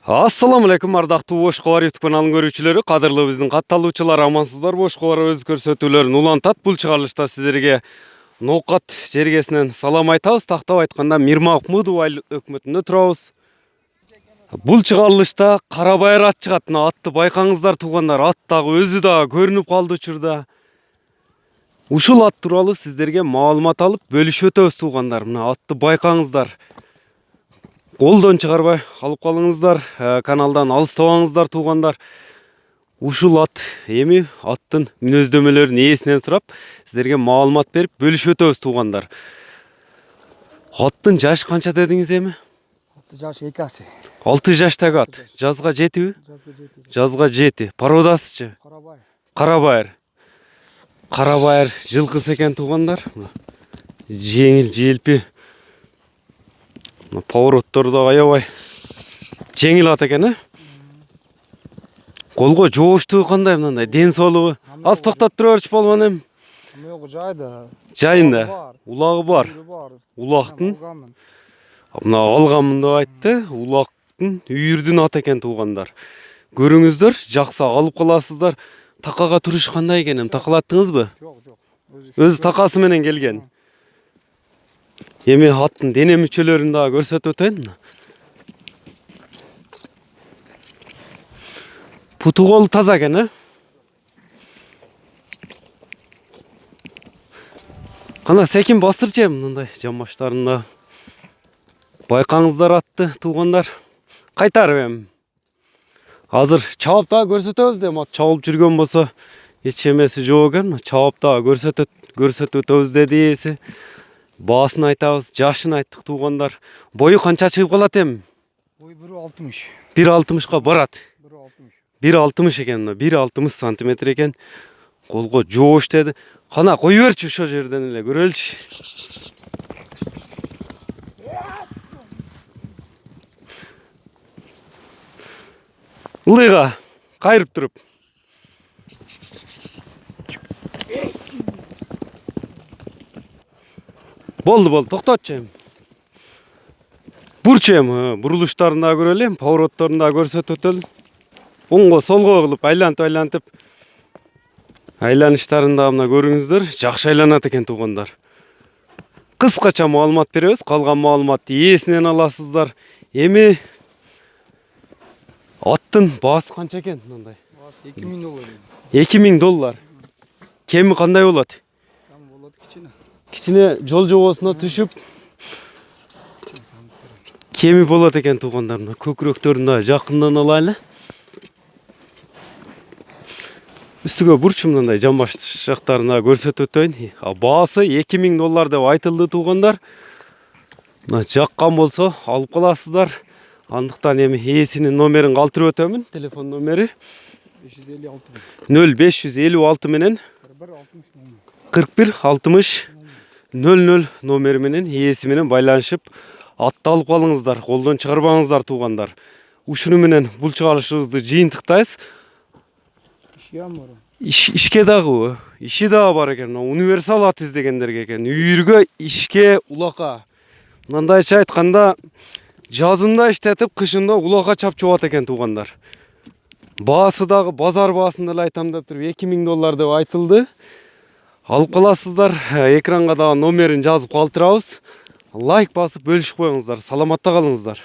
Assalamu алейкум, ардактуу Бош Кабар YouTube каналынын көрүүчүлөрү, кадырлуу биздин катталуучулар, амансыздар. Бош Кабар өз көрсөтүүлөрүн улантат. Бул чыгарылышта сиздерге ноокат жергесинен салам айтабыз. Тактап айтканда Мир Махмудов өкмөтүндө турабыз. Бул чыгарылышта Карабайыр ат чыгат. Атты байкаңыздар туугандар, ат дагы өзү дагы көрүнүп калды учурда. Ушул ат тууралуу сиздерге маалымат алып бөлүшүп өтөбүз туугандар. Мына атты байкаңыздар. Колдон чыгарбай алып калыңыздар, каналдан алыстабаңыздар туугандар. Ушул ат эми аттын мүнөздөмөлөрүн ээсинен сурап, сиздерге маалымат берип бөлүшүп өтөбүз туугандар. Аттын жашы канча дедиңиз эми? 6 жаш 2 асы. 6 жаштагы ат. Жазга жетиби? Жазга жети. Породасычы? Карабайыр. Карабайыр. Карабайыр жылкысы экен туугандар. Жеңил, желпи. Повороттору да аябай жеңил ат экен, Колго жооштугу кандай, мындай ден соолугу? Аз токтоп тура берчи болмон эми. Мыйгы жайда. Жайында. Улагы бар. Улактын. Мына алганмын деп айтты. Улактын үйүрдүн ат экен туугандар. Көрүңүздөр, жакса алып каласыздар. Такага туруш кандай экен? Такалаттыңызбы? Жок, жок. Өзү такасы менен келген. Эми аттын дене мүчөлөрүн дагы көрсөтүп өтөйүн. Путу колу таза экен, Кана секин бастырчы мындай жамбаштарында. Байкаңыздар атты туугандар. Кайтарып эми. Азыр чабып дагы көрсөтөбүз деп, ат чабылып жүргөн болсо эч эмеси жок экен. Чабып дагы көрсөтүп өтөбүз деди ээси. Баасын айтабыз, жашын айттык туугандар. Бою канча чыгып калат эми? Бой 1.60. 1.60га барат. 1.60. 1.60 экен, 1.60 сантиметр экен. Колго жоош деди. Кана кой берчи ошол жерден эле көрөлчү. Ылыйга кайрып туруп. Болду, токтотчу эми. Бурчу эми, бурулуштарын да көрөлү эми, поворотторун да көрсөтүп өтөлү. Оңго солго кылып айлантып айланыштарын да мына көрүңүздөр, жакшы айланат экен туугандар. Кыскача маалымат беребиз, калган маалыматты ээсинен аласыздар. Эми аттын баасы канча экен мындай? Баасы $2000. $2000. Кеми кандай болот? Там болот кичине. Кичине жол жобосуна түшүп кеми болот экен туугандар. Көкүрөктөрүн да жакындан алайлы. Үстүгө бурчу мындай жамбаш жактарына көрсөтүп өтөйүн. Баасы $2000 деп айтылды туугандар. Мына жаккан болсо алып каласыздар. Андыктан эми ээсинин номерин калтырып өтөмүн. Телефон номери 0556 менен 4160 00 номери менен ээси менен байланышып атты алып калыңыздар. Колдон чыгарбаңыздар туугандар. Ушуну менен бул чыгарылышыбызды жыйынтыктайбыз. Ишке дагы, иши дагы бар экен. Универсал ат издегендерге экен. Үйүргө, ишке, улакка. Мындайча айтканда, жазында иштетип, кышында улакка чапчубат экен туугандар. Баасы дагы базар баасын эле айтам деп туруп $2000 деп айтылды. Алып каласыздар. Экранга дагы номерин жазып калтырабыз. Лайк басып бөлүшүп коюңуздар. Саламатта калыңыздар.